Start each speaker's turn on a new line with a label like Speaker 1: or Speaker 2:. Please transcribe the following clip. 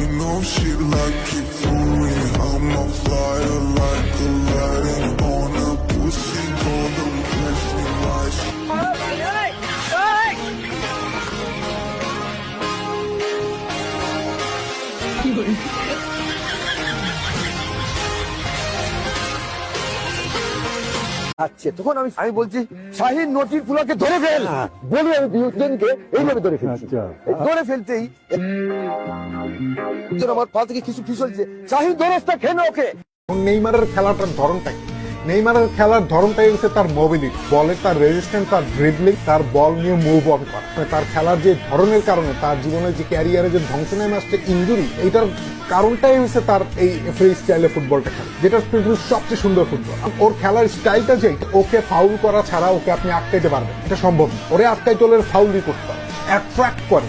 Speaker 1: ain't no shit like it for me. I'm a flyer like Aladdin on a pussy golden blessing lights.
Speaker 2: আচ্ছা তখন আমি বলছি শাহিন নটির ফুলাকে ধরে fail বলে আমি দুজনকে এইভাবে ধরে ফেলছি। ধরে ফেলতেই আমার পা থেকে কিছু ফিসলছে, শাহিন দরজটা খেয়ে না ওকে।
Speaker 3: নেইমারের খেলাটার ধরনটাই নেইমারের খেলার ধরনটাই হচ্ছে তার মোবিলিটি, বলের তার রেজিস্ট্যান্স, তার ড্রিবলিং, তার বল নিয়ে মুভ অন করা। তার খেলার যে ধরনের কারণে তার জীবনের যে ক্যারিয়ারে যে ধ্বংস নেমে আসছে ইনজুরি, এইটার কারণটাই হচ্ছে তার এই ফ্রি স্টাইলে ফুটবলটা খেলা, যেটা পৃথিবীর সবচেয়ে সুন্দর ফুটবল। ওর খেলার স্টাইলটা যে ওকে ফাউল করা ছাড়া ওকে আপনি আটকাইতে পারবেন, এটা সম্ভব না। ওরে আটকাইতে হলে ফাউলই করতে হবে, অ্যাট্রাক্ট করে।